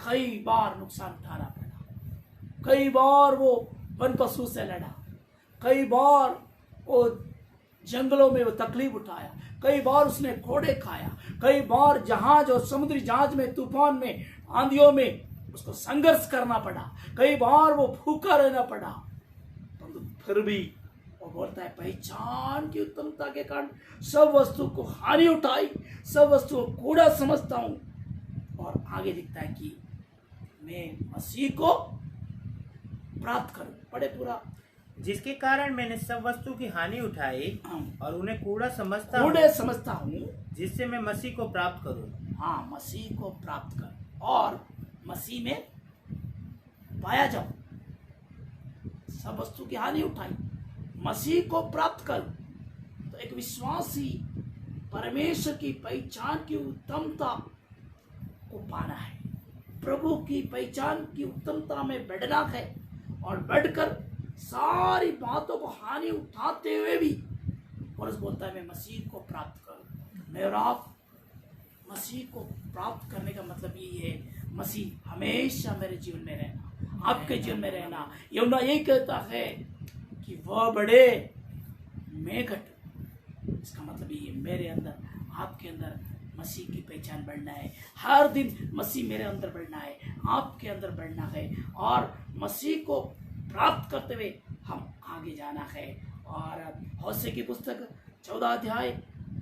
कई बार नुकसान उठाना पड़ा, कई बार वो वन पशु से लड़ा, कई बार वो जंगलों में वो तकलीफ उठाया, कई बार उसने कोड़े खाया, कई बार जहाज और समुद्री जहाज में, तूफान में, आंधियों में उसको संघर्ष करना पड़ा, कई बार वो भूखा रहना पड़ा। परंतु फिर भी वो बोलता है पहचान की उत्तमता के कारण सब वस्तु को हानि उठाई, सब वस्तु को कूड़ा समझता हूं। और आगे लिखता है कि मैं मसीह को प्राप्त करूं, पढ़े पूरा। जिसके कारण मैंने सब वस्तु की हानि उठाई और उन्हें कूड़ा समझता हूं, जिससे मैं मसीह को प्राप्त करूं। हाँ, मसीह को प्राप्त कर और मसीह में पाया जाओ। सब वस्तु की हानि उठाई, मसीह को प्राप्त कर। तो एक विश्वासी परमेश्वर की पहचान की उत्तमता को पाना है, प्रभु की पहचान की उत्तमता में बढ़ना है और बढ़कर सारी बातों को हानि उठाते हुए भी पौलुस बोलता है मैं मसीह को प्राप्त करूं। मैं और आप मसीह को प्राप्त करने का मतलब यही है, मसीह हमेशा मेरे जीवन में रहना, आपके जीवन में रहना। यूहन्ना यही कहता है कि वह बढ़े मैं घटूं। इसका मतलब ये मेरे अंदर, आपके अंदर मसीह की पहचान बढ़ना है। हर दिन मसीह मेरे अंदर बढ़ना है, आपके अंदर बढ़ना है और मसीह को प्राप्त करते हुए हम आगे जाना है। और होशे की पुस्तक 14 अध्याय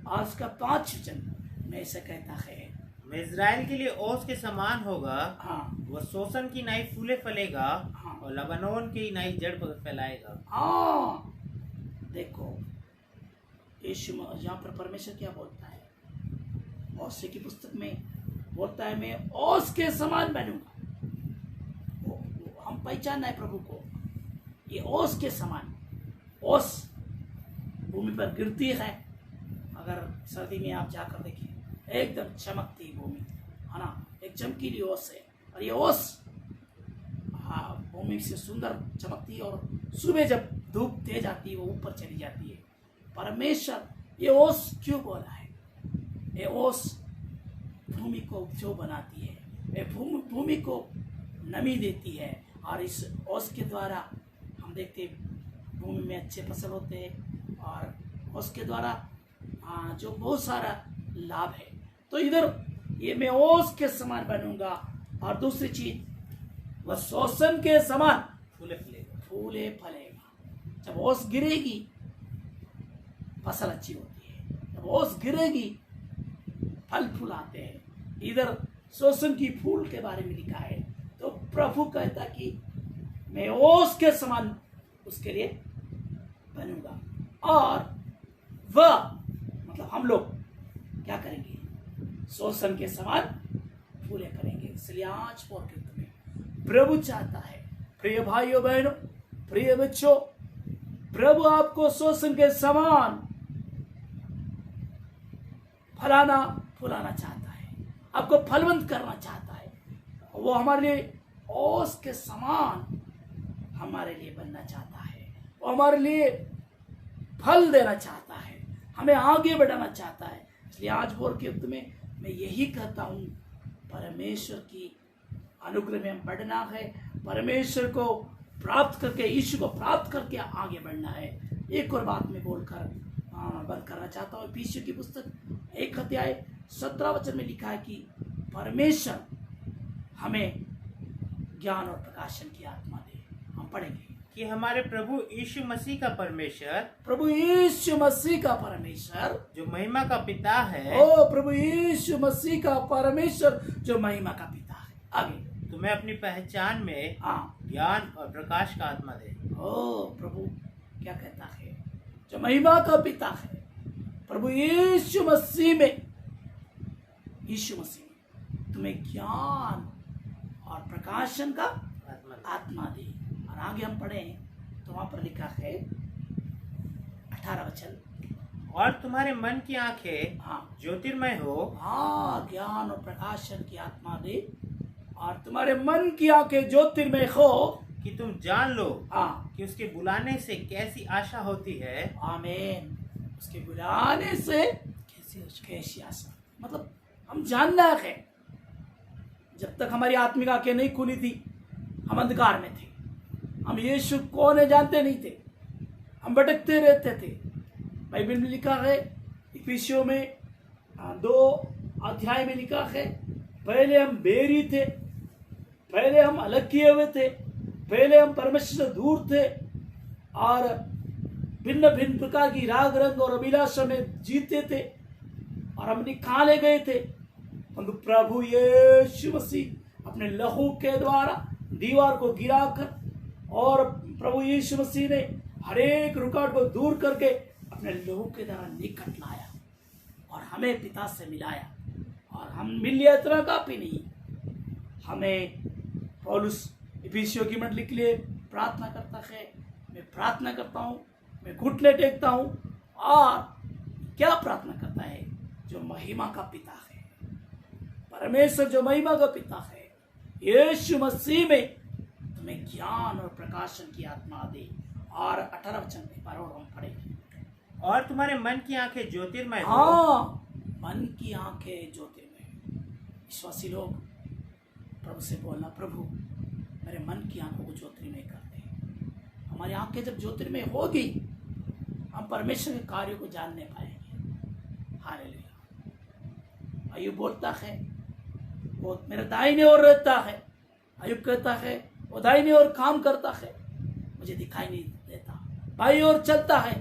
आज का 5 वचन में ऐसा कहता है, मैं इज़राइल के लिए ओस के समान होगा। हाँ, वह सोसन की नाई फूले फलेगा। हाँ, और लबानोन की नाई जड़ फैलाएगा। हाँ, देखो यीशु यहाँ पर परमेश्वर क्या बोलता है, होशे की पुस्तक में बोलता है मैं ओस के समान बनूंगा। हम पहचानना है प्रभु को, ये ओस के समान। ओस भूमि पर गिरती है, अगर सर्दी में आप जाकर देखिए एकदम चमकती भूमि है ना, एक चमकीली ओस है। और ये ओस भूमि से सुंदर चमकती है और सुबह जब धूप तेज आती है वो ऊपर चली जाती है। परमेश्वर ये ओस क्यों बोला है? ये ओस भूमि को जो बनाती है, ये भूमि को नमी देती है और इस ओस के द्वारा हम देखते हैं भूमि में अच्छे फसल होते हैं और उसके द्वारा जो बहुत सारा लाभ है। तो इधर ये मैं ओस के समान बनूंगा और दूसरी चीज वह शोषण के समान फूले फलेगा। जब ओस गिरेगी फसल अच्छी होती है, जब ओस गिरेगी फल फूल आते हैं। इधर शोषण की फूल के बारे में लिखा है। तो प्रभु कहता कि मैं ओस के समान उसके लिए बनूंगा और वह मतलब हम लोग क्या करेंगे? शोषण के समान फूले करेंगे। इसलिए आज पौर्कृत में प्रभु चाहता है, प्रिय भाइयों बहनों, प्रिय बच्चों, प्रभु आपको शोषण के समान फुलाना चाहता है, आपको फलवंत करना चाहता है। वो हमारे लिए ओस के समान हमारे लिए बनना चाहता है, वो हमारे लिए फल देना चाहता है, हमें आगे बढ़ाना चाहता है। इसलिए आज भोर के युग में मैं यही कहता हूँ, परमेश्वर की अनुग्रह में बढ़ना है, परमेश्वर को प्राप्त करके, यीशु को प्राप्त करके आगे बढ़ना है। एक और बात मैं बोलकर बंद करना चाहता हूँ। इफिसियों की पुस्तक 1 अध्याय 17 वचन में लिखा है कि परमेश्वर हमें ज्ञान और प्रकाशन की आत्मा दे। हम पढ़ेंगे कि हमारे प्रभु यीशु मसीह का परमेश्वर, प्रभु यीशु मसीह का परमेश्वर जो महिमा का पिता है, ओ प्रभु यीशु मसीह का परमेश्वर जो महिमा का पिता है, आगे तुम्हें अपनी पहचान में ज्ञान और प्रकाश का आत्मा दे। ओ प्रभु क्या कहता है? जो महिमा का पिता है, प्रभु यीशु मसीह में, यीशु मसीह तुम्हें ज्ञान और प्रकाशन का आत्मा दे। और आगे हम पढ़े तो वहां पर लिखा है 18 वचन, और तुम्हारे मन की आंखें ज्योतिर्मय हो। ज्ञान और प्रकाशन की आत्मा दे और तुम्हारे मन की आंखें ज्योतिर्मय हो कि तुम जान लो कि उसके बुलाने से कैसी आशा होती है। आमीन। उसके बुलाने से कैसी आशा, मतलब हम जानना है जब तक हमारी आत्मिक आंखें नहीं खुली थी, हम अंधकार में थे, हम यीशु कौन है जानते नहीं थे, हम भटकते रहते थे। बाइबल में लिखा है, इफिसियों में 2 अध्याय में लिखा है, पहले हम बेरी थे, पहले हम अलग किए हुए थे, पहले हम परमेश्वर से दूर थे और भिन्न भिन्न प्रकार की राग रंग और अभिलाषा में जीते थे और हम निकाले गए थे। परंतु प्रभु यीशु मसीह अपने लहू के द्वारा दीवार को गिराकर और प्रभु यीशु मसीह ने हर एक रुकावट को दूर करके अपने लहू के द्वारा निकट लाया और हमें पिता से मिलाया। और हम मिल लिया इतना काफी नहीं, हमें पौलुस इफिसियों की मंडली के लिए प्रार्थना करता है। मैं प्रार्थना करता हूँ, मैं घुटने टेकता हूँ और क्या प्रार्थना करता है? जो महिमा का पिता है, परमेश्वर जो महिमा का पिता है, यीशु मसीह में तुम्हें ज्ञान और प्रकाशन की आत्मा दे। और 18 वचन में बार हम पढ़ेंगे, और तुम्हारे मन की आंखें ज्योतिर्मय हो। हाँ, मन की आंखें ज्योतिर्मय। विश्वासी लोग प्रभु से बोलना, प्रभु मेरे मन की आंखों को ज्योतिर्मय कर दे। हमारी आंखें जब ज्योतिर्मय होगी, हम परमेश्वर के कार्यों को जानने पाएंगे। हालेलुया। अय्यूब बोलता है, वो मेरे दाहिने ओर रहता है। अय्यूब कहता है, वो दाहिने ओर काम करता है, मुझे दिखाई नहीं देता, बाईं ओर चलता है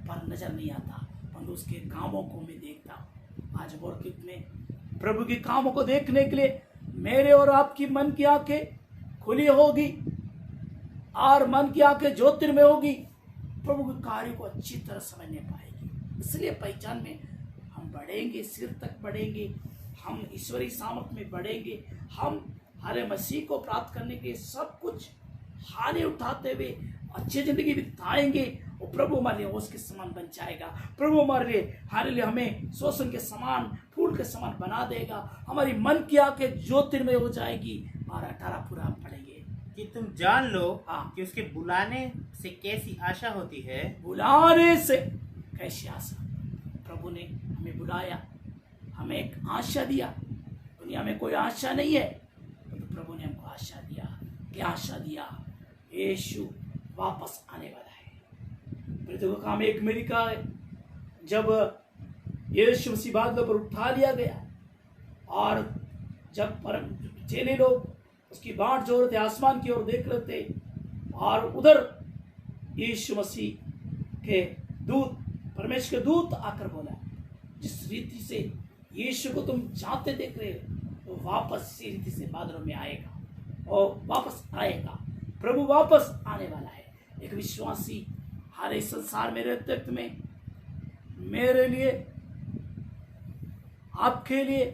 पर नजर नहीं आता, परंतु उसके कामों को मैं देखता हूँ। आज बोरकित में प्रभु के कामों को देखने के लिए मेरे और आपकी मन की आंखें खुली होगी और मन की आंखें ज्योतिर्मय होगी, प्रभु के कार्य को अच्छी तरह समझने पाएगी। इसलिए पहचान में हम बढ़ेंगे, सिर तक बढ़ेंगे, हम ईश्वरीय सामर्थ में बढ़ेंगे, हम हरे मसीह को प्राप्त करने के सब कुछ हानि उठाते हुए अच्छी जिंदगी बिताएंगे। और प्रभु हमारे लिए ओस के समान बन जाएगा। प्रभु हमारे लिए हमें शोषण के समान, फूल के समान बना देगा। हमारी मन की आंखें ज्योतिर्मय हो जाएगी। और 18 पूरा पढ़ेंगे कि तुम जान लो हाँ। कि उसके बुलाने से कैसी आशा होती है। बुलाने से कैसी आशा? प्रभु ने हमें बुलाया, हमें एक आशा दिया। दुनिया में कोई आशा नहीं है, तो प्रभु ने हमको आशा दिया। क्या आशा दिया? यीशु वापस आने वाला है। मृत्यु का काम एक में लिखा है, जब यीशु मसीह बादलों पर उठा लिया गया और जब चेले लोग उसकी बाट जोड़ रहे थे, आसमान की ओर देख रहे थे, और उधर यीशु मसीह के दूत, परमेश्वर के दूत आकर बोला, जिस रीति से यीशु को तुम जाते देख रहे हो, तो वापस इसी रीति से बादलों में आएगा और वापस आएगा। प्रभु वापस आने वाला है। एक विश्वासी हर इस संसार में रहते वक्त में मेरे लिए, आपके लिए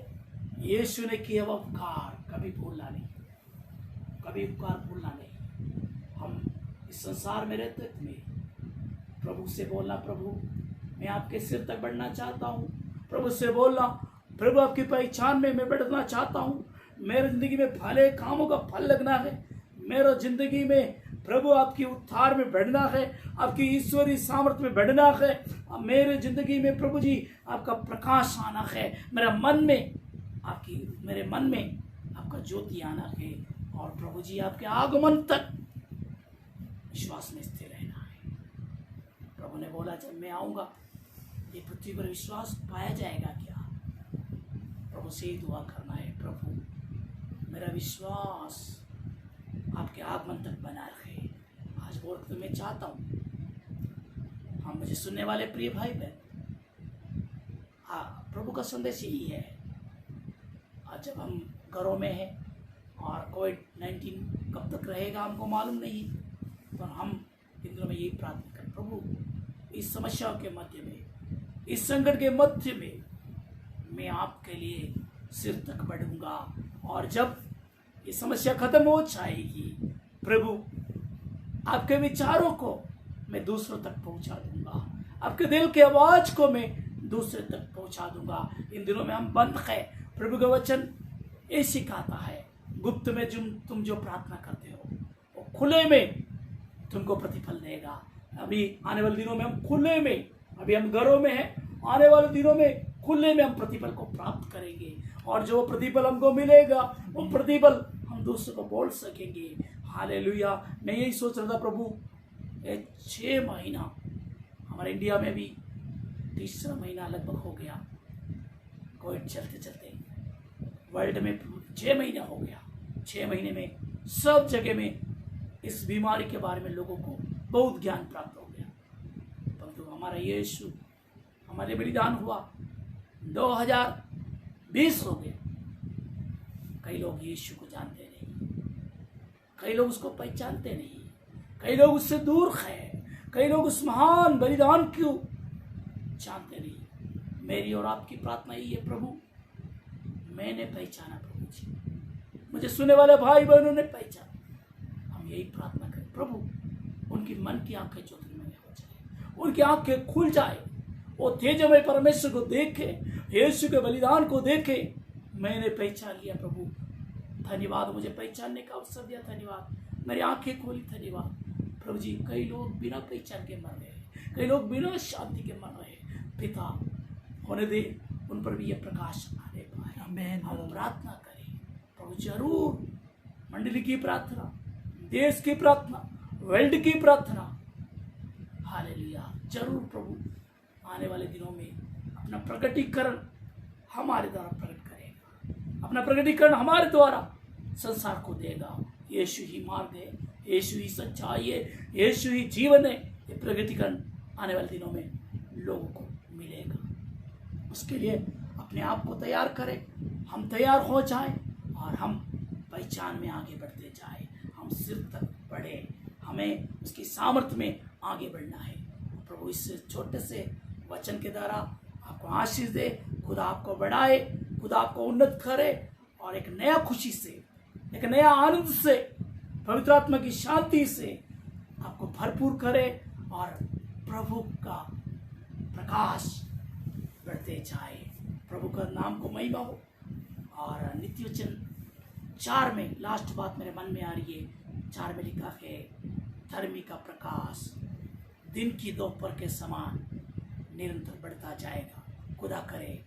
यीशु ने किया वो उपकार कभी भूलना नहीं, कभी उपकार भूलना नहीं। हम इस संसार में रहते वक्त में प्रभु से बोलना, प्रभु मैं आपके सिर तक बढ़ना चाहता हूँ। प्रभु से बोलना, प्रभु आपकी पहचान में मैं बढ़ना चाहता हूँ। मेरे जिंदगी में भले कामों का फल लगना है। मेरा जिंदगी में प्रभु आपकी उद्धार में बढ़ना है, आपकी ईश्वरीय सामर्थ में बढ़ना है। मेरे जिंदगी में प्रभु जी आपका प्रकाश आना है। मेरे मन में आपका ज्योति आना है। और प्रभु जी आपके आगमन तक विश्वास में स्थिर रहना है। प्रभु ने बोला, जब मैं आऊंगा ये पृथ्वी पर विश्वास पाया जाएगा क्या? प्रभु से ही दुआ करना है, प्रभु मेरा विश्वास आपके आगमन तक बना रहे। आज बोल तो मैं चाहता हूँ, हम मुझे सुनने वाले प्रिय भाई बहन, हाँ, प्रभु का संदेश यही है। आज जब हम घरों में हैं और कोविड-19 कब तक रहेगा हमको मालूम नहीं, तो हम इन दिनों में यही प्रार्थना करें, प्रभु इस समस्याओं के मध्य में, इस संकट के मध्य में मैं आपके लिए सिर तक बढ़ूंगा। और जब ये समस्या खत्म हो जाएगी, प्रभु आपके विचारों को मैं दूसरों तक पहुंचा दूंगा, आपके दिल की आवाज को मैं दूसरे तक पहुंचा दूंगा। इन दिनों में हम बंद है। प्रभु का वचन ये सिखाता है, गुप्त में तुम जो प्रार्थना करते हो वो खुले में तुमको प्रतिफल देगा। अभी आने वाले दिनों में हम खुले में, अभी हम घरों में हैं, आने वाले दिनों में खुले में हम प्रतिफल को प्राप्त करेंगे। और जो प्रतिफल हमको मिलेगा वो प्रतिफल हम दूसरों को बोल सकेंगे। हालेलुया। मैं यही सोच रहा था प्रभु, ये 6 महीना हमारे इंडिया में भी तीसरा महीना लगभग हो गया कोविड चलते चलते, वर्ल्ड में 6 महीना हो गया। 6 महीने में सब जगह में इस बीमारी के बारे में लोगों को बहुत ज्ञान प्राप्त हो गया। परंतु हमारा यीशु हमारे बलिदान हुआ 2020 हो गया। कई लोग यीशु को जानते नहीं, कई लोग उसको पहचानते नहीं, कई लोग उससे दूर हैं, कई लोग उस महान बलिदान को जानते नहीं। मेरी और आपकी प्रार्थना यही है, प्रभु मैंने पहचाना, प्रभु जी मुझे सुनने वाले भाई बहनों ने पहचाना। हम यही प्रार्थना करें प्रभु, उनकी मन की आंखें ज्योतिर्मय हो जाए, उनकी आंखें खुल जाए, वो तेजमय परमेश्वर को देखे, यीशु के बलिदान को देखे। मैंने पहचान लिया प्रभु, धन्यवाद, मुझे पहचानने का अवसर दिया, धन्यवाद, मेरी आंखें खोली, धन्यवाद प्रभु जी। कई लोग बिना पहचान के मर रहे हैं, कई लोग बिना शांति के मर रहे हैं। पिता होने दे उन पर भी यह प्रकाश आने पाए। आमीन। हम प्रार्थना करें प्रभु, जरूर मंडली की प्रार्थना, देश की प्रार्थना, वर्ल्ड की प्रार्थना, हालेलुया, जरूर प्रभु आने वाले दिनों में अपना प्रकटीकरण हमारे द्वारा प्रकट करेगा, अपना प्रकटीकरण हमारे द्वारा संसार को देगा। यीशु ही मार्ग है, यीशु ही सच्चाई है, यीशु ही जीवन है। ये प्रकटीकरण आने वाले दिनों में लोगों को मिलेगा। उसके लिए अपने आप को तैयार करें, हम तैयार हो जाएं और हम पहचान में आगे बढ़ते जाएं, हम सिर तक बढ़े, हमें उसकी सामर्थ्य में आगे बढ़ना है। प्रभु इस छोटे से वचन के द्वारा आपको आशीष दे, खुदा आपको बढ़ाए, खुदा आपको उन्नत करे और एक नया खुशी से, एक नया आनंद से, पवित्र आत्मा की शांति से आपको भरपूर करे और प्रभु का प्रकाश बढ़ते जाए। प्रभु का नाम को महिमा हो। और नित्य वचन 4 में लास्ट बात मेरे मन में आ रही है, 4 में लिखा है, धर्मी का प्रकाश दिन की दोपहर के समान निरंतर बढ़ता जाएगा। खुदा करे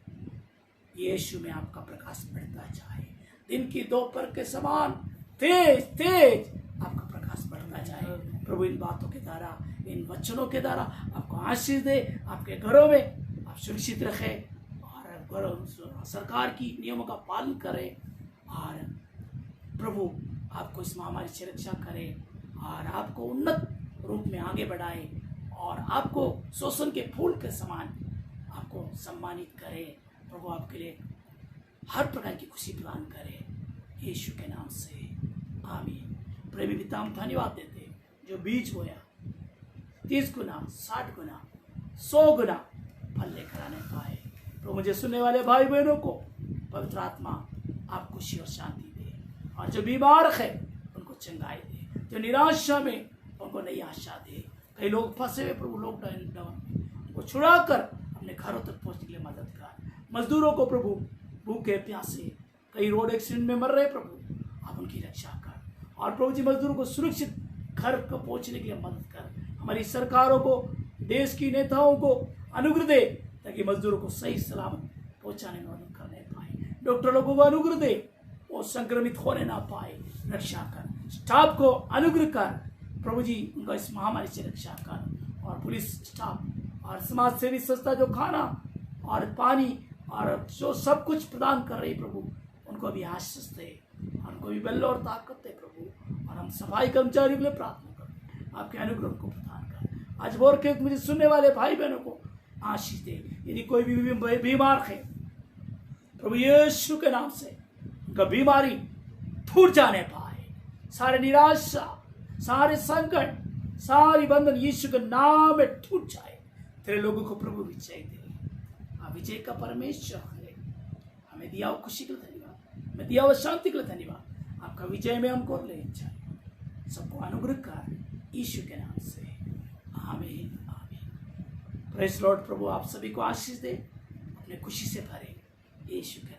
यीशु में आपका प्रकाश बढ़ता जाए, दिन की दोपहर के समान तेज तेज आपका प्रकाश बढ़ता जाए। प्रभु इन बातों के द्वारा, इन वचनों के द्वारा आपको आशीष दे, आपके घरों में आप सुरक्षित रखे और सरकार की नियमों का पालन करें और प्रभु आपको इस महामारी से रक्षा करे और आपको उन्नत रूप में आगे बढ़ाए और आपको शोषण के फूल के समान आपको सम्मानित करे। प्रभु आपके लिए हर प्रकार की खुशी प्रदान करे, यीशु के नाम से आमीन। प्रेमी पिता हम धन्यवाद देते हैं, जो बीज बोया 30 गुना, 60 गुना, 100 गुना फल लेकर आने पाए। तो मुझे सुनने वाले भाई बहनों को पवित्र आत्मा आप खुशी और शांति दे, और जो बीमार है उनको चंगाई दे, जो निराशा में उनको नई आशा दे। कई लोग फंसे हुए प्रभु लॉकडाउन में, उनको छुड़ा कर अपने घरों तक पहुंचने के लिए मदद कर। मजदूरों को प्रभु भूखे प्यासे, कई रोड एक्सीडेंट में मर रहे प्रभु आप उनकी रक्षा कर। और प्रभु जी मजदूरों को सुरक्षित घर को पहुंचने के लिए मदद कर। हमारी सरकारों को, देश की नेताओं को अनुग्रह दे, ताकि मजदूरों को सही सलामत पहुंचाने में मदद करने पाए। डॉक्टर लोगों को अनुग्रह दे, वो संक्रमित होने ना पाए, रक्षा कर। स्टाफ को अनुग्रह कर प्रभु जी, उनका इस महामारी से रक्षा कर। और पुलिस स्टाफ और समाज सेवी संस्था जो खाना और पानी और जो सब कुछ प्रदान कर रही प्रभु, उनको भी आशीष दे और उनको भी बल और ताकत दे प्रभु। और हम सफाई कर्मचारियों के लिए प्रार्थना कर, आपके अनुग्रह को प्रदान कर। आज बोर के मुझे सुनने वाले भाई बहनों को आशीष दे। यदि कोई भी बीमार है प्रभु यीशु के नाम से उनका बीमारी छूट जाने पाए, सारे निराशा, सारे संकट, सारी बंधन यीशु के नाम में छूट जाए। तेरे लोगों को प्रभु विजय दे। आप विजय का परमेश्वर है। हमें दिया हुआ खुशी के लिए धन्यवाद, हमें दिया हुआ शांति के लिए धन्यवाद। आपका विजय में हमको ले जाए। सबको अनुग्रह कर यीशु के नाम से आमीन आमीन। Praise Lord. प्रभु आप सभी को आशीष दे, अपने खुशी से भरे यीशु के